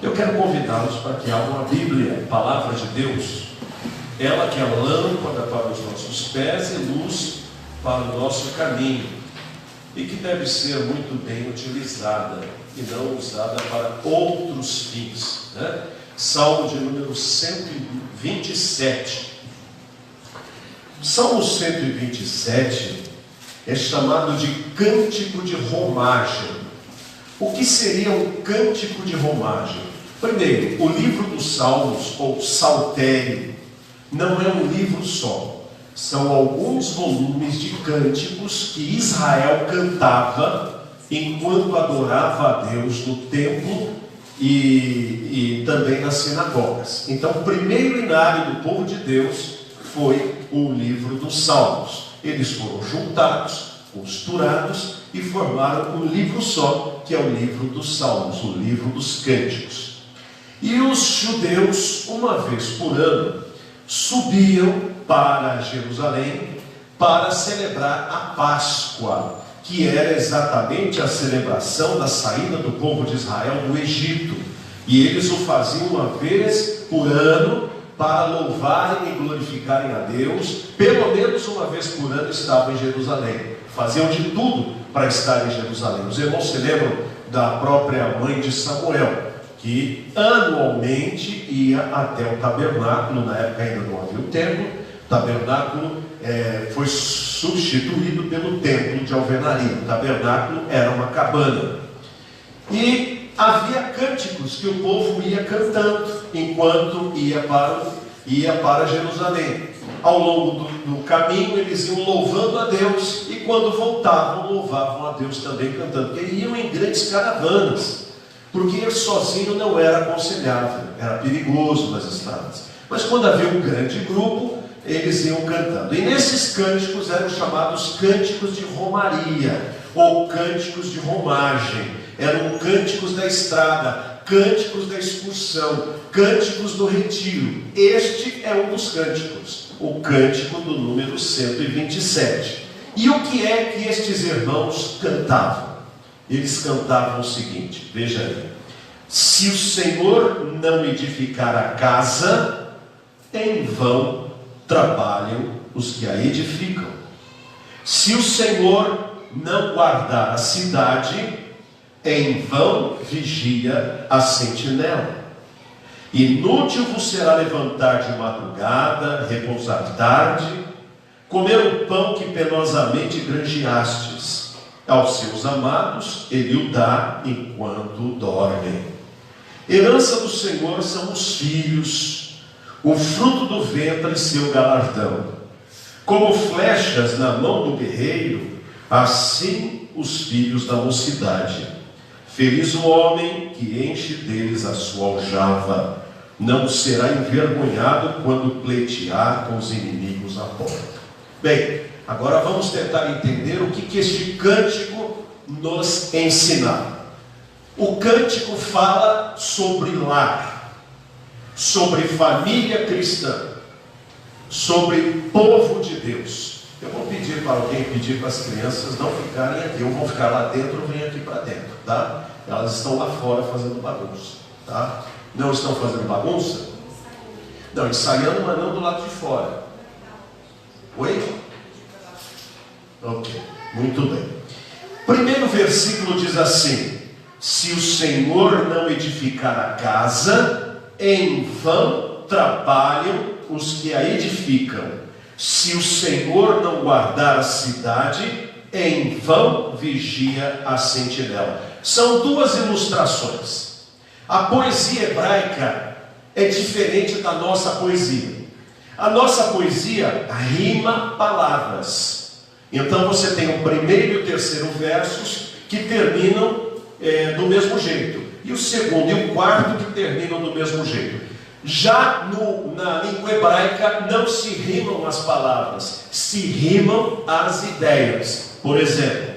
Eu quero convidá-los para que abram a Bíblia, a Palavra de Deus. Ela que é lâmpada para os nossos pés e luz para o nosso caminho, e que deve ser muito bem utilizada e não usada para outros fins, né? Salmo de número 127. Salmo 127 é chamado de cântico de romagem. O que seria um cântico de romagem? Primeiro, o livro dos Salmos, ou saltério, não é um livro só. São alguns volumes de cânticos que Israel cantava enquanto adorava a Deus no templo e também nas sinagogas. Então, o primeiro inário do povo de Deus foi o livro dos Salmos. Eles foram juntados, costurados e formaram um livro só, que é o livro dos Salmos, o livro dos cânticos. E os judeus, uma vez por ano, subiam para Jerusalém para celebrar a Páscoa, que era exatamente a celebração da saída do povo de Israel do Egito. E eles o faziam uma vez por ano para louvarem e glorificarem a Deus. Pelo menos uma vez por ano estavam em Jerusalém. Faziam de tudo para estar em Jerusalém. Os irmãos se lembram da própria mãe de Samuel, que anualmente ia até o tabernáculo. Na época ainda não havia o templo. O tabernáculo foi substituído pelo templo de alvenaria. O tabernáculo era uma cabana. E havia cânticos que o povo ia cantando enquanto ia para Jerusalém. Ao longo do caminho eles iam louvando a Deus, e quando voltavam, louvavam a Deus também cantando, porque iam em grandes caravanas, porque ir sozinho não era aconselhável, era perigoso nas estradas. Mas quando havia um grande grupo, eles iam cantando. E nesses cânticos eram chamados cânticos de romaria, ou cânticos de romagem. Eram cânticos da estrada, cânticos da excursão, cânticos do retiro. Este é um dos cânticos, o cântico do número 127. E o que é que estes irmãos cantavam? Eles cantavam o seguinte, veja aí: se o Senhor não edificar a casa, em vão trabalham os que a edificam. Se o Senhor não guardar a cidade, em vão vigia a sentinela. Inútil vos será levantar de madrugada, repousar tarde, comer o pão que penosamente granjeastes. Aos seus amados ele o dá enquanto dormem. Herança do Senhor são os filhos, o fruto do ventre seu galardão. Como flechas na mão do guerreiro, assim os filhos da mocidade. Feliz o homem que enche deles a sua aljava, não será envergonhado quando pleitear com os inimigos à porta. Bem, agora vamos tentar entender o que este cântico nos ensina. O cântico fala sobre lar, sobre família cristã, sobre povo de Deus. Eu vou pedir para alguém, pedir para as crianças não ficarem aqui. Eu vou ficar lá dentro, eu venho aqui para dentro, tá? Elas estão lá fora fazendo bagunça, tá? Não estão fazendo bagunça? Não, ensaiando, mas não do lado de fora. Oi? Ok, muito bem. Primeiro versículo diz assim: se o Senhor não edificar a casa, em vão trabalham os que a edificam. Se o Senhor não guardar a cidade, em vão vigia a sentinela. São duas ilustrações. A poesia hebraica é diferente da nossa poesia. A nossa poesia rima palavras. Então você tem o primeiro e o terceiro versos que terminam do mesmo jeito, e o segundo e o quarto que terminam do mesmo jeito. Já na língua hebraica não se rimam as palavras, se rimam as ideias. Por exemplo,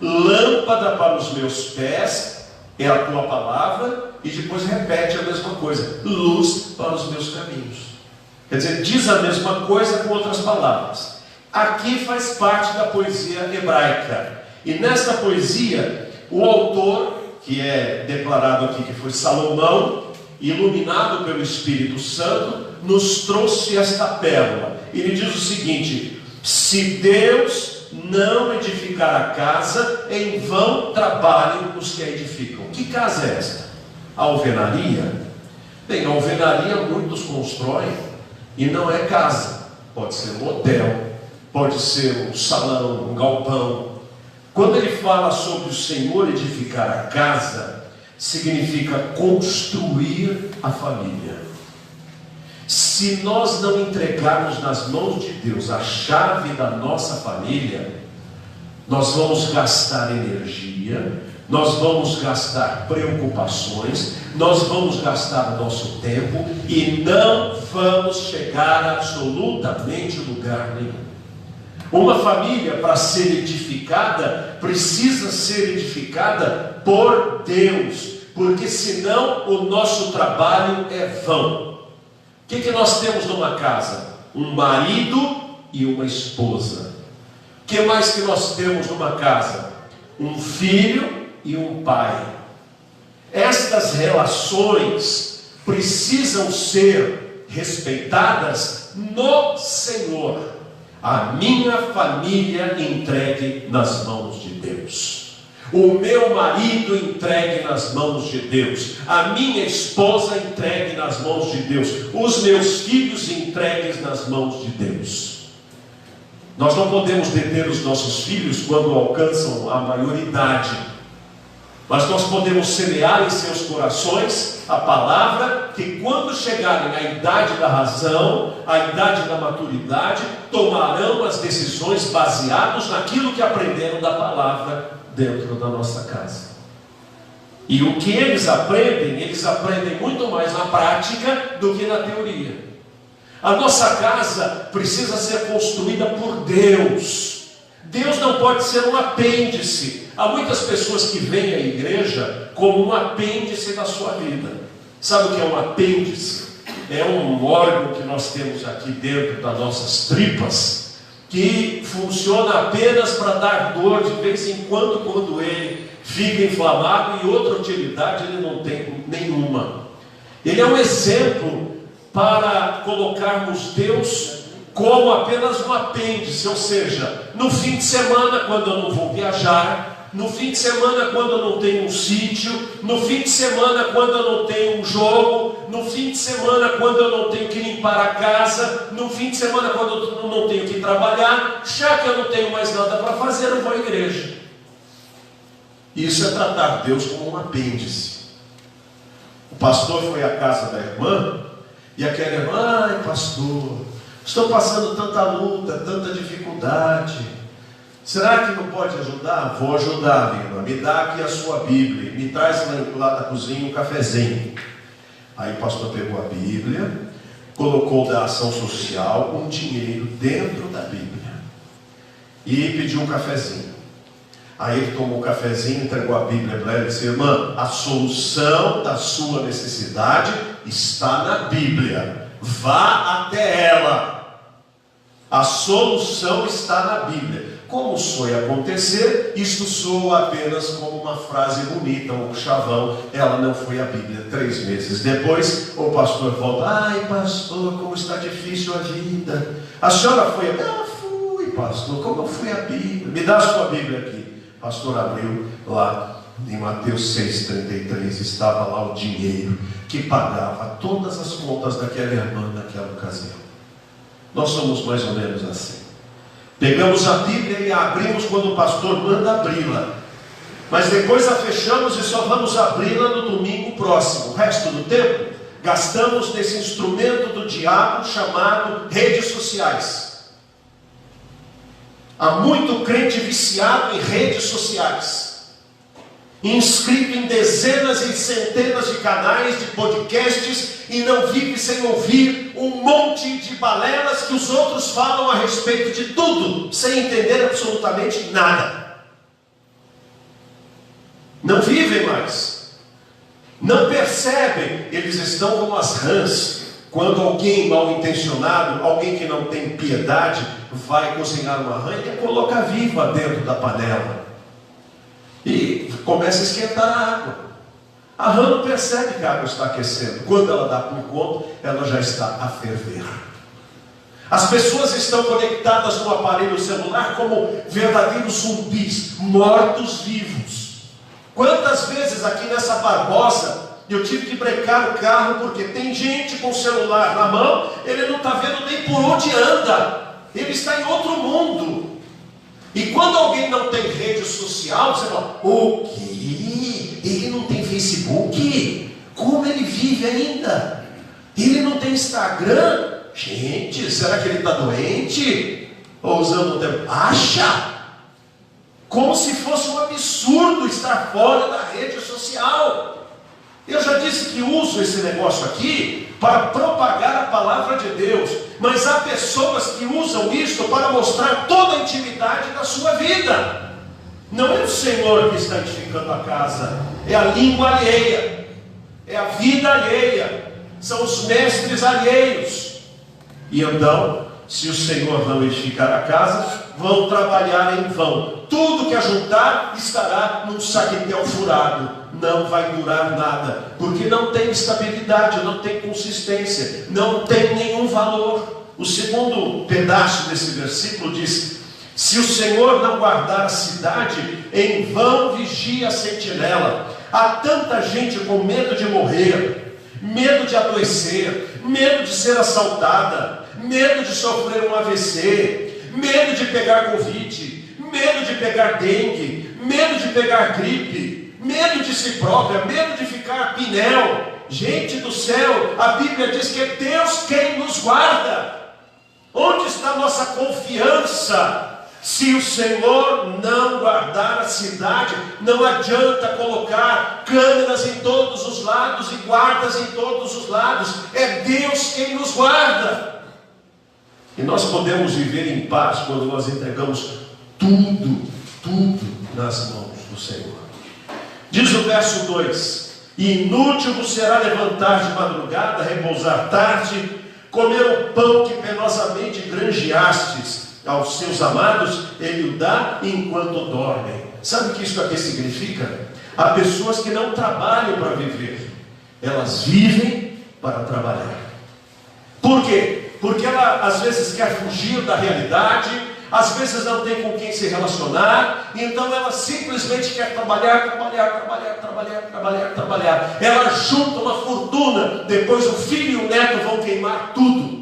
lâmpada para os meus pés é a tua palavra, e depois repete a mesma coisa: luz para os meus caminhos. Quer dizer, diz a mesma coisa com outras palavras. Aqui faz parte da poesia hebraica, e nesta poesia o autor que é declarado aqui que foi Salomão, iluminado pelo Espírito Santo, nos trouxe esta pérola. Ele diz o seguinte: se Deus não edificar a casa, em vão trabalhem os que a edificam. Que casa é esta? A alvenaria? Bem, a alvenaria muitos constroem e não é casa. Pode ser um hotel, pode ser um salão, um galpão. Quando ele fala sobre o Senhor edificar a casa, significa construir a família. Se nós não entregarmos nas mãos de Deus a chave da nossa família, nós vamos gastar energia, nós vamos gastar preocupações, nós vamos gastar o nosso tempo e não vamos chegar a absolutamente lugar nenhum. Uma família, para ser edificada, precisa ser edificada por Deus, porque senão o nosso trabalho é vão. O que nós temos numa casa? Um marido e uma esposa. O que mais que nós temos numa casa? Um filho e um pai. Estas relações precisam ser respeitadas no Senhor. A minha família entregue nas mãos de Deus, o meu marido entregue nas mãos de Deus, a minha esposa entregue nas mãos de Deus, os meus filhos entregues nas mãos de Deus. Nós não podemos deter os nossos filhos quando alcançam a maioridade, mas nós podemos semear em seus corações a palavra, que quando chegarem à idade da razão, à idade da maturidade, tomarão as decisões baseadas naquilo que aprenderam da palavra dentro da nossa casa. E o que eles aprendem muito mais na prática do que na teoria. A nossa casa precisa ser construída por Deus. Deus não pode ser um apêndice. Há muitas pessoas que vêm à igreja como um apêndice da sua vida. Sabe o que é um apêndice? É um órgão que nós temos aqui dentro das nossas tripas, que funciona apenas para dar dor de vez em quando ele fica inflamado, e outra utilidade ele não tem nenhuma. Ele é um exemplo para colocarmos Deus como apenas um apêndice, ou seja, no fim de semana, quando eu não vou viajar, no fim de semana quando eu não tenho um sítio, no fim de semana quando eu não tenho um jogo, no fim de semana quando eu não tenho que limpar a casa, no fim de semana quando eu não tenho que trabalhar, já que eu não tenho mais nada para fazer, eu vou à igreja. Isso é tratar Deus como um apêndice. O pastor foi à casa da irmã, e aquela irmã: ai pastor, estou passando tanta luta, tanta dificuldade, será que não pode ajudar? Vou ajudar, minha irmã, me dá aqui a sua Bíblia, me traz lá da cozinha um cafezinho. Aí o pastor pegou a Bíblia, colocou da ação social um dinheiro dentro da Bíblia e pediu um cafezinho. Aí ele tomou o cafezinho, entregou a Bíblia para ela e disse: irmã, a solução da sua necessidade está na Bíblia, vá até ela. A solução está na Bíblia. Como foi acontecer, isto soa apenas como uma frase bonita, um chavão. Ela não foi à Bíblia. 3 meses depois, o pastor volta: ai pastor, como está difícil a vida. A senhora foi? Ah, fui pastor, como eu fui à Bíblia? Me dá a sua Bíblia aqui. O pastor abriu lá em Mateus 6,33, estava lá o dinheiro que pagava todas as contas daquela irmã naquela ocasião. Nós somos mais ou menos assim. Pegamos a Bíblia e a abrimos quando o pastor manda abri-la, mas depois a fechamos e só vamos abri-la no domingo próximo. O resto do tempo gastamos nesse instrumento do diabo chamado redes sociais. Há muito crente viciado em redes sociais, inscrito em dezenas e centenas de canais, de podcasts, e não vive sem ouvir um monte de balelas que os outros falam a respeito de tudo, sem entender absolutamente nada. Não vivem mais, não percebem, eles estão como as rãs. Quando alguém mal intencionado, alguém que não tem piedade, vai cozinhar uma rã e coloca viva dentro da panela e começa a esquentar a água. A rã não percebe que a água está aquecendo. Quando ela dá por conta, ela já está a ferver. As pessoas estão conectadas no aparelho celular como verdadeiros zumbis, mortos-vivos. Quantas vezes aqui nessa Barbosa eu tive que brecar o carro porque tem gente com o celular na mão, ele não está vendo nem por onde anda, ele está em outro mundo. E quando alguém não tem rede social, você fala: o quê? Ele não tem Facebook? Como ele vive ainda? Ele não tem Instagram? Gente, será que ele está doente? Ou usando o tempo? Acha? Como se fosse um absurdo estar fora da rede social. Eu já disse que uso esse negócio aqui para propagar a palavra de Deus, mas há pessoas que usam isto para mostrar toda a intimidade da sua vida. Não é o Senhor que está edificando a casa, é a língua alheia, é a vida alheia, são os mestres alheios. E então, se o Senhor não edificar a casa, vão trabalhar em vão. Tudo que ajuntar estará num saquetel furado, não vai durar nada, porque não tem estabilidade, não tem consistência, não tem nenhum valor. O segundo pedaço desse versículo diz: se o Senhor não guardar a cidade, em vão vigia a sentinela. Há tanta gente com medo de morrer, medo de adoecer, medo de ser assaltada, medo de sofrer um AVC, medo de pegar Covid, medo de pegar dengue, medo de pegar gripe, medo de si própria, medo de ficar pneu. Gente do céu, a Bíblia diz que é Deus quem nos guarda. Onde está a nossa confiança? Se o Senhor não guardar a cidade, não adianta colocar câmeras em todos os lados e guardas em todos os lados. É Deus quem nos guarda. E nós podemos viver em paz quando nós entregamos tudo nas mãos do Senhor. Diz o verso 2: inútil vos será levantar de madrugada, repousar tarde, comer o pão que penosamente granjeastes aos seus amados, ele o dá enquanto dormem. Sabe o que isso aqui significa? Há pessoas que não trabalham para viver, elas vivem para trabalhar. Por quê? Porque ela às vezes quer fugir da realidade, às vezes não tem com quem se relacionar, então ela simplesmente quer trabalhar. Ela junta uma fortuna, depois o filho e o neto vão queimar tudo.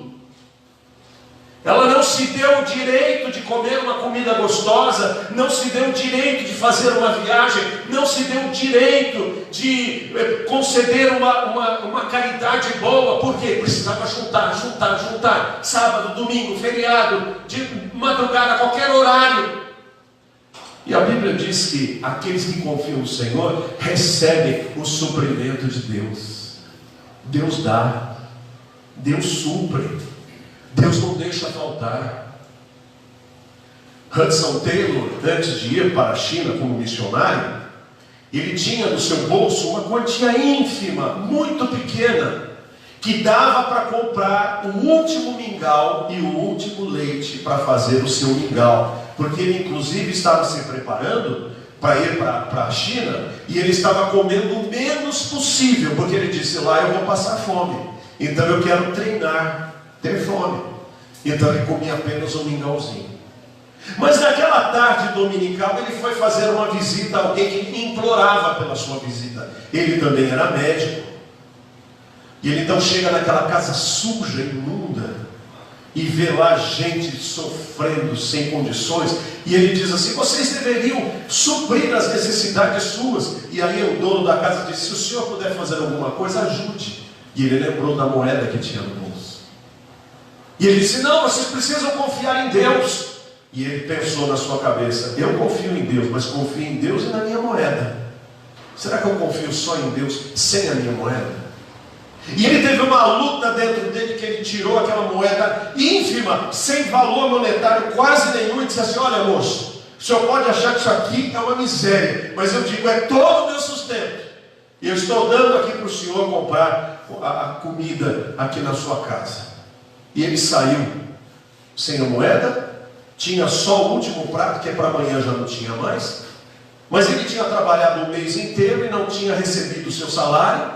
Ela não se deu o direito de comer uma comida gostosa, não se deu o direito de fazer uma viagem, não se deu o direito de conceder uma caridade boa. Por quê? Precisava juntar, sábado, domingo, feriado, de madrugada, a qualquer horário. E a Bíblia diz que aqueles que confiam no Senhor recebem o suprimento de Deus. Deus dá, Deus supre, Deus não deixa faltar. Hudson Taylor, antes de ir para a China como missionário, ele tinha no seu bolso uma quantia ínfima, muito pequena, que dava para comprar o último mingau e o último leite para fazer o seu mingau, porque ele inclusive estava se preparando para ir para a China, e ele estava comendo o menos possível, porque ele disse: lá eu vou passar fome, então eu quero treinar, ter fome. Então ele comia apenas um mingauzinho. Mas naquela tarde dominical ele foi fazer uma visita a alguém que implorava pela sua visita. Ele também era médico. E ele então chega naquela casa suja, imunda, e vê lá gente sofrendo sem condições, e ele diz assim: vocês deveriam suprir as necessidades suas. E aí o dono da casa disse: se o senhor puder fazer alguma coisa, ajude. E ele lembrou da moeda que tinha no bolso. E ele disse: não, vocês precisam confiar em Deus. E ele pensou na sua cabeça: eu confio em Deus, mas confio em Deus e na minha moeda. Será que eu confio só em Deus sem a minha moeda? E ele teve uma luta dentro dele, que ele tirou aquela moeda ínfima, sem valor monetário quase nenhum, e disse assim: olha, moço, o senhor pode achar que isso aqui é uma miséria, mas eu digo, é todo o meu sustento. E eu estou dando aqui para o senhor comprar a comida aqui na sua casa. E ele saiu sem a moeda, tinha só o último prato, que é para amanhã já não tinha mais, Mas ele tinha trabalhado o mês inteiro e não tinha recebido o seu salário.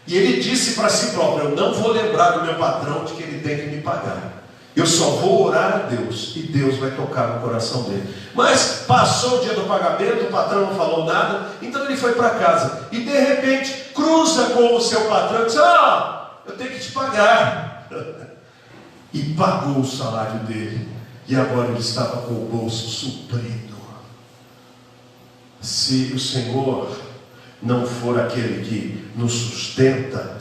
E ele disse para si próprio: eu não vou lembrar do meu patrão de que ele tem que me pagar. Eu só vou orar a Deus e Deus vai tocar no coração dele. Mas passou o dia do pagamento, o patrão não falou nada, então ele foi para casa. E de repente cruza com o seu patrão e diz: eu tenho que te pagar. E pagou o salário dele. E agora ele estava com o bolso suprido. Se o Senhor não for aquele que nos sustenta,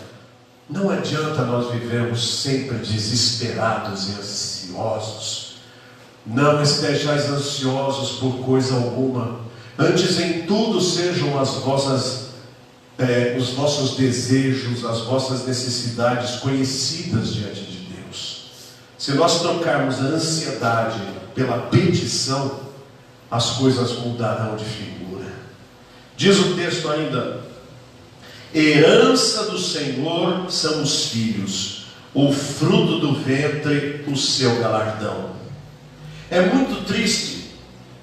não adianta nós vivermos sempre desesperados e ansiosos. Não estejais ansiosos por coisa alguma. Antes em tudo sejam os vossos desejos, as vossas necessidades conhecidas diante de Deus. Se nós trocarmos a ansiedade pela petição, as coisas mudarão de figura. Diz o texto ainda: herança do Senhor são os filhos, o fruto do ventre, o seu galardão. É muito triste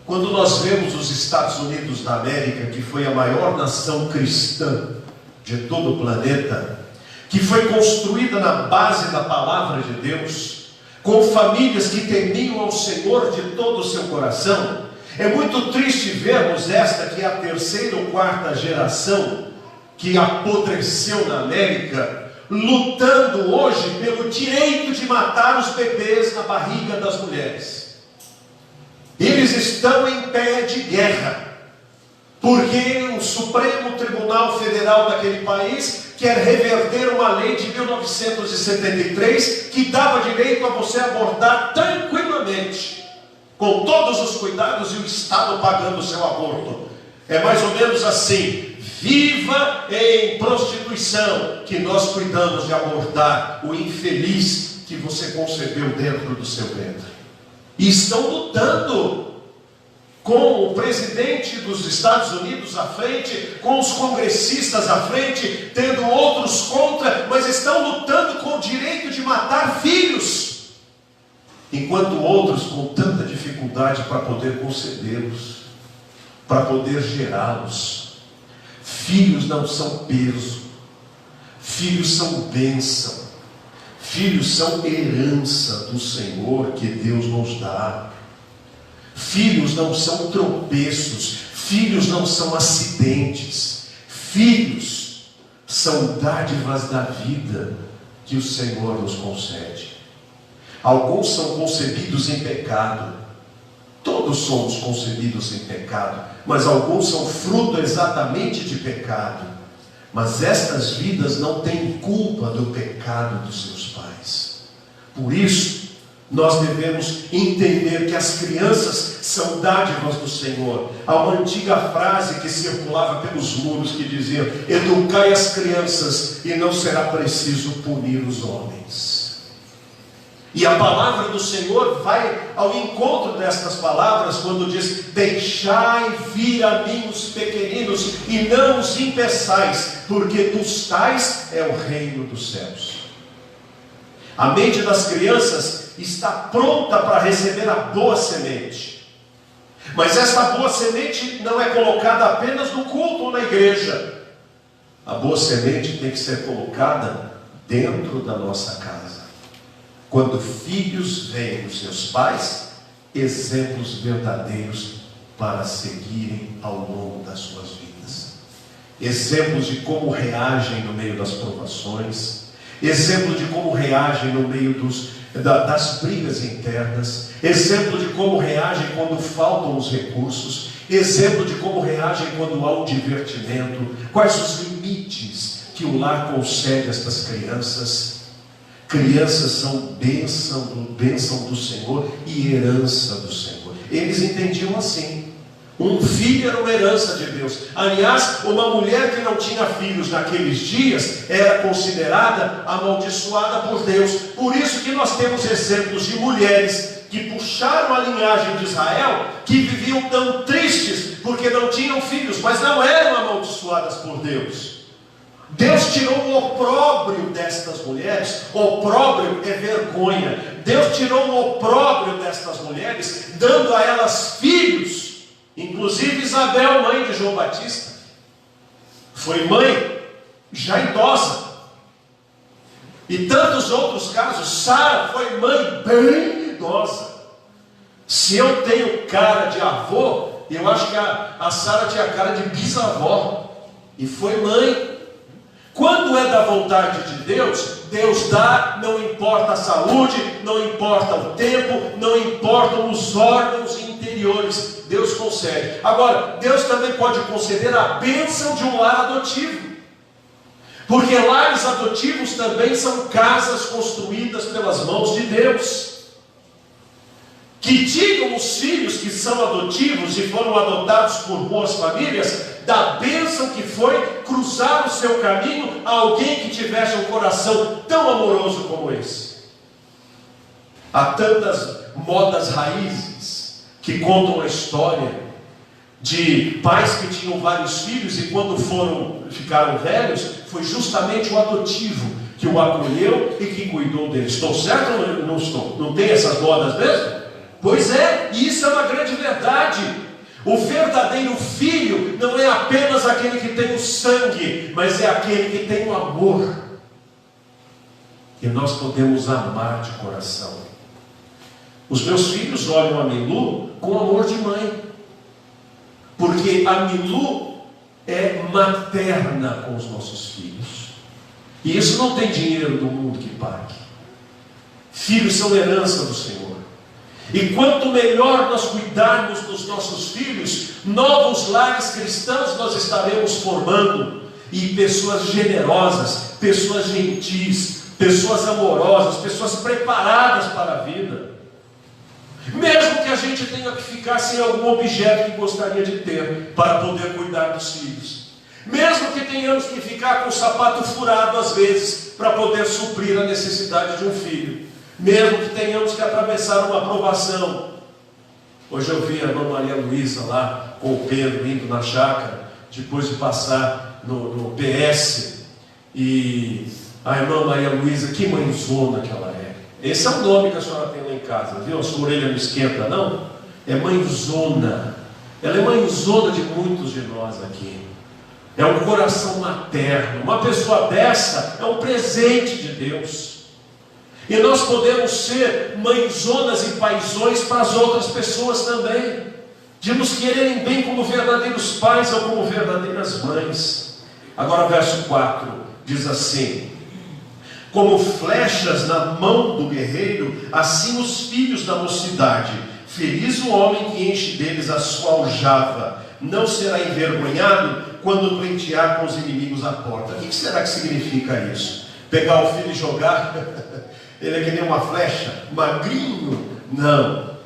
quando nós vemos os Estados Unidos da América, que foi a maior nação cristã de todo o planeta, que foi construída na base da palavra de Deus, com famílias que temiam ao Senhor de todo o seu coração. É muito triste vermos esta, que é a terceira ou quarta geração que apodreceu na América, lutando hoje pelo direito de matar os bebês na barriga das mulheres. Eles estão em pé de guerra, porque o Supremo Tribunal Federal daquele país quer reverter uma lei de 1973 que dava direito a você abortar tranquilamente, com todos os cuidados, e o Estado pagando o seu aborto. É mais ou menos assim: viva em prostituição, que nós cuidamos de abortar o infeliz que você concebeu dentro do seu ventre. E estão lutando, com o presidente dos Estados Unidos à frente, com os congressistas à frente, tendo outros contra, mas estão lutando com o direito de matar filhos, enquanto outros com tanta dificuldade para poder concebê-los, para poder gerá-los. Filhos não são peso, filhos são bênção, filhos são herança do Senhor que Deus nos dá. Filhos não são tropeços, filhos não são acidentes, filhos são dádivas da vida que o Senhor nos concede. Alguns são concebidos em pecado, todos somos concebidos em pecado, mas alguns são fruto exatamente de pecado. Mas estas vidas não têm culpa do pecado dos seus pais. Por isso, nós devemos entender que as crianças são dádivas do Senhor. Há uma antiga frase que circulava pelos muros que dizia: educai as crianças e não será preciso punir os homens. E a palavra do Senhor vai ao encontro destas palavras quando diz: deixai vir a mim os pequeninos e não os impeçais, porque dos tais é o reino dos céus. A mente das crianças está pronta para receber a boa semente, mas esta boa semente não é colocada apenas no culto ou na igreja. A boa semente tem que ser colocada dentro da nossa casa, quando filhos veem dos seus pais exemplos verdadeiros para seguirem ao longo das suas vidas, exemplos de como reagem no meio das provações, exemplo de como reagem no meio das brigas internas, exemplo de como reagem quando faltam os recursos, exemplo de como reagem quando há um divertimento, quais os limites que o lar concede a estas crianças. Crianças são bênção do Senhor e herança do Senhor. Eles entendiam assim. Um filho era uma herança de Deus. Aliás, uma mulher que não tinha filhos naqueles dias era considerada amaldiçoada por Deus. Por isso que nós temos exemplos de mulheres que puxaram a linhagem de Israel, que viviam tão tristes porque não tinham filhos, mas não eram amaldiçoadas por Deus. Deus tirou o opróbrio destas mulheres. Opróbrio é vergonha. Deus tirou o opróbrio destas mulheres, dando a elas filhos, Inclusive Isabel, mãe de João Batista, foi mãe já idosa. E tantos outros casos. Sara foi mãe bem idosa. Se eu tenho cara de avô, eu acho que a Sara tinha cara de bisavó. E foi mãe. Quando é da vontade de Deus, Deus dá, não importa a saúde, não importa o tempo, não importam os órgãos interiores, Deus concede. Agora, Deus também pode conceder a bênção de um lar adotivo, porque lares adotivos também são casas construídas pelas mãos de Deus. Que digam os filhos que são adotivos e foram adotados por boas famílias, da bênção que foi cruzar o seu caminho a alguém que tivesse um coração tão amoroso como esse. Há tantas modas raízes que contam a história de pais que tinham vários filhos e quando ficaram velhos, foi justamente o adotivo que o acolheu e que cuidou dele. Estou certo ou não estou? Não tem essas modas mesmo? Pois é, e isso é uma grande verdade. O verdadeiro filho não é apenas aquele que tem o sangue, mas é aquele que tem o amor. E nós podemos amar de coração. Os meus filhos olham a Milu com amor de mãe, porque a Milu é materna com os nossos filhos. E isso não tem dinheiro do mundo que pague. Filhos são herança do Senhor. E quanto melhor nós cuidarmos dos nossos filhos, novos lares cristãos nós estaremos formando. E pessoas generosas, pessoas gentis, pessoas amorosas, pessoas preparadas para a vida. Mesmo que a gente tenha que ficar sem algum objeto que gostaria de ter para poder cuidar dos filhos. Mesmo que tenhamos que ficar com o sapato furado às vezes para poder suprir a necessidade de um filho. Mesmo que tenhamos que atravessar uma provação. Hoje eu vi a irmã Maria Luísa lá com o Pedro indo na chácara, depois de passar no PS. E a irmã Maria Luísa, que mãezona que ela é. Esse é o nome que a senhora tem lá em casa, viu? A sua orelha não esquenta, não? É mãezona. Ela é mãezona de muitos de nós aqui. É um coração materno. Uma pessoa dessa é um presente de Deus. E nós podemos ser mãezonas e paizões para as outras pessoas também, de nos quererem bem como verdadeiros pais ou como verdadeiras mães. Agora verso 4 diz assim: como flechas na mão do guerreiro, assim os filhos da mocidade. Feliz o homem que enche deles a sua aljava, não será envergonhado quando pleitear com os inimigos à porta. O que será que significa isso? Pegar o filho e jogar? Ele é que nem uma flecha, magrinho? Não.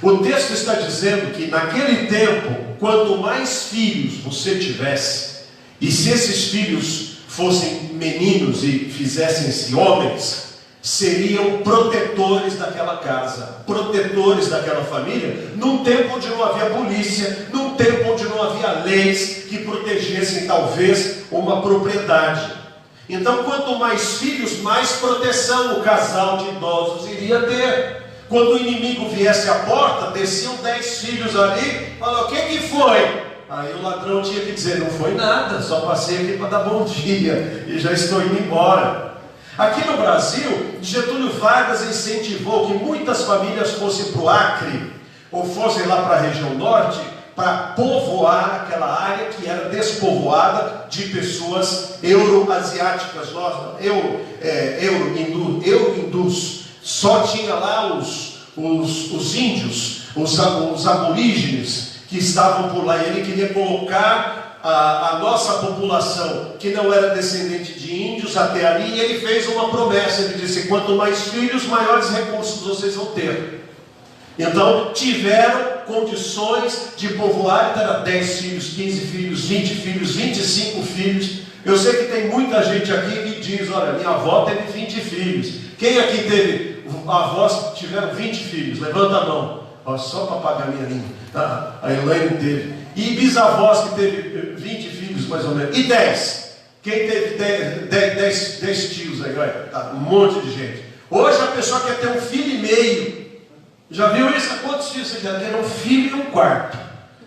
O texto está dizendo que naquele tempo, quanto mais filhos você tivesse, e se esses filhos fossem meninos e fizessem-se homens, seriam protetores daquela casa, protetores daquela família, num tempo onde não havia polícia, num tempo onde não havia leis que protegessem talvez uma propriedade. Então, quanto mais filhos, mais proteção o casal de idosos iria ter. Quando o inimigo viesse à porta, desciam 10 filhos ali, falaram: o que foi? Aí o ladrão tinha que dizer: não foi nada, só passei aqui para dar bom dia e já estou indo embora. Aqui no Brasil, Getúlio Vargas incentivou que muitas famílias fossem para o Acre, ou fossem lá para a região norte, para povoar aquela área que era despovoada de pessoas euroasiáticas, euro-hindus. Só tinha lá os índios, os aborígenes que estavam por lá. E ele queria colocar a nossa população, que não era descendente de índios, até ali. E ele fez uma promessa, ele disse: quanto mais filhos, maiores recursos vocês vão ter. Então tiveram condições de povoar. Então era 10 filhos, 15 filhos, 20 filhos, 25 filhos. Eu sei que tem muita gente aqui que diz: olha, minha avó teve 20 filhos. Quem aqui teve avós que tiveram 20 filhos? Levanta a mão. Ó, só para pagar minha linha. A Elaine teve. E bisavós que teve 20 filhos mais ou menos. E 10? Quem teve 10 tios aí? Olha, tá, um monte de gente. Hoje a pessoa quer ter 1,5 filho. Já viu isso? Quantos filhos você quer ter? 1 filho e 1 quarto.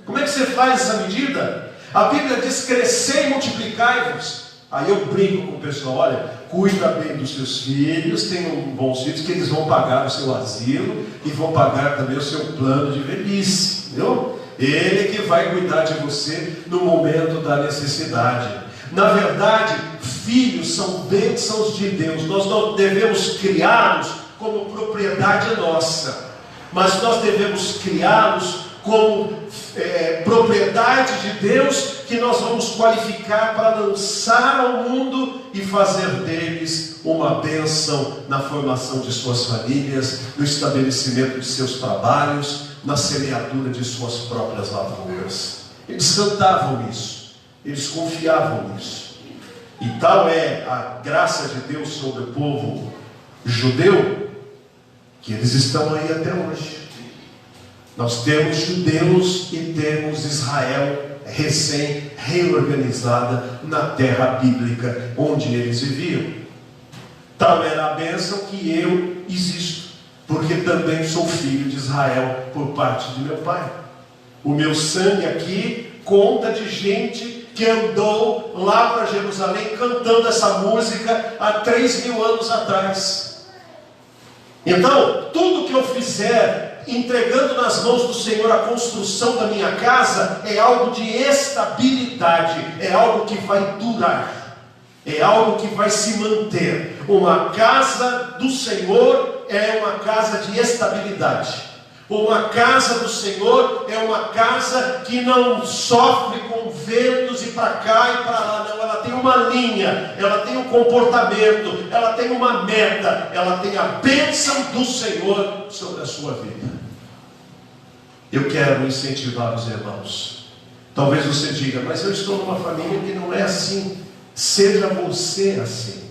Como é que você faz essa medida? A Bíblia diz: crescei e multiplicai-vos. Aí eu brinco com o pessoal: olha, cuida bem dos seus filhos, tenham bons filhos, que eles vão pagar o seu asilo e vão pagar também o seu plano de velhice, entendeu? Ele que vai cuidar de você no momento da necessidade. Na verdade, filhos são bênçãos de Deus. Nós não devemos criá-los como propriedade nossa, mas nós devemos criá-los como propriedade de Deus, que nós vamos qualificar para lançar ao mundo e fazer deles uma bênção na formação de suas famílias, no estabelecimento de seus trabalhos, na semeadura de suas próprias lavouras. Eles cantavam isso, eles confiavam nisso. E tal é a graça de Deus sobre o povo judeu, que eles estão aí até hoje. Nós temos judeus e temos Israel recém-reorganizada na terra bíblica onde eles viviam. Tal era a bênção que eu existo, porque também sou filho de Israel por parte de meu pai. O meu sangue aqui conta de gente que andou lá para Jerusalém cantando essa música há 3.000 anos atrás. Então, tudo que eu fizer entregando nas mãos do Senhor a construção da minha casa é algo de estabilidade, é algo que vai durar, é algo que vai se manter. Uma casa do Senhor é uma casa de estabilidade. Uma casa do Senhor é uma casa que não sofre com ventos e para cá e para lá, não. Ela tem uma linha, ela tem um comportamento, ela tem uma meta, ela tem a bênção do Senhor sobre a sua vida. Eu quero incentivar os irmãos. Talvez você diga: mas eu estou numa família que não é assim. Seja você assim.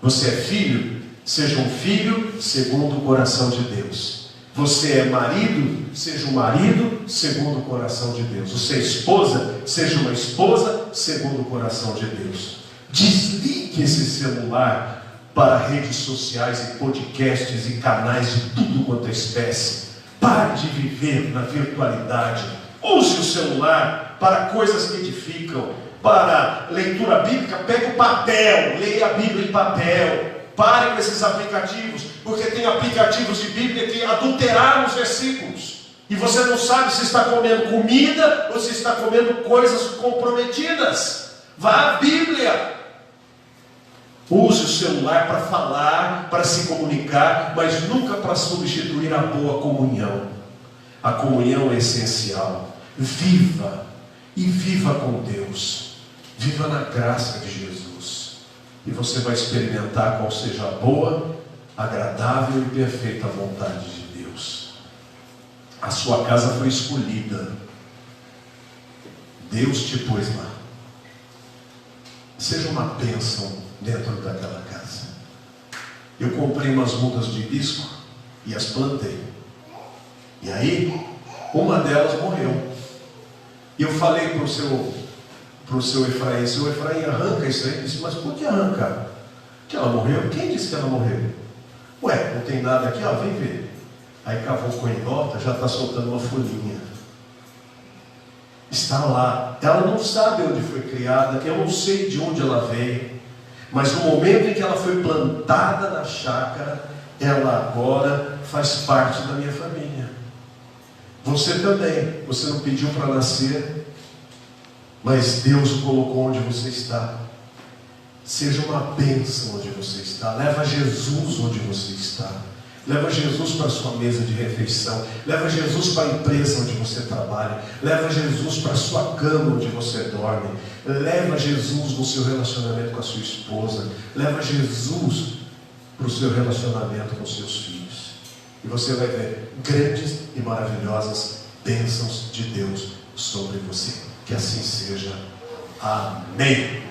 Você é filho? Seja um filho segundo o coração de Deus. Você é marido? Seja um marido segundo o coração de Deus. Você é esposa? Seja uma esposa segundo o coração de Deus. Desligue esse celular para redes sociais e podcasts e canais de tudo quanto é espécie. Pare de viver na virtualidade. Use o celular para coisas que edificam. Para leitura bíblica, pegue o papel, leia a Bíblia em papel. Pare com esses aplicativos, porque tem aplicativos de Bíblia que adulteraram os versículos. E você não sabe se está comendo comida ou se está comendo coisas comprometidas. Vá à Bíblia. Use o celular para falar, para se comunicar, mas nunca para substituir a boa comunhão. A comunhão é essencial. Viva, e viva com Deus. Viva na graça de Jesus. E você vai experimentar qual seja a boa, agradável e perfeita vontade de Deus. A sua casa foi escolhida. Deus te pôs lá. Seja uma bênção dentro daquela casa. Eu comprei umas mudas de hibisco e as plantei. E aí, uma delas morreu. E eu falei para o seu Efraim: seu Efraim, arranca isso aí. Ele disse: mas por que arrancar? Que ela morreu? Quem disse que ela morreu? Ué, não tem nada aqui, ó, vem ver. Aí cavou com envolta, já está soltando uma folhinha. Está lá. Ela não sabe onde foi criada, eu não sei de onde ela veio, mas no momento em que ela foi plantada na chácara, ela agora faz parte da minha família. Você também. Você não pediu para nascer, mas Deus o colocou onde você está. Seja uma bênção onde você está. Leva Jesus onde você está. Leva Jesus para a sua mesa de refeição. Leva Jesus para a empresa onde você trabalha. Leva Jesus para a sua cama onde você dorme. Leva Jesus no seu relacionamento com a sua esposa. Leva Jesus para o seu relacionamento com os seus filhos. E você vai ver grandes e maravilhosas bênçãos de Deus sobre você. Que assim seja. Amém.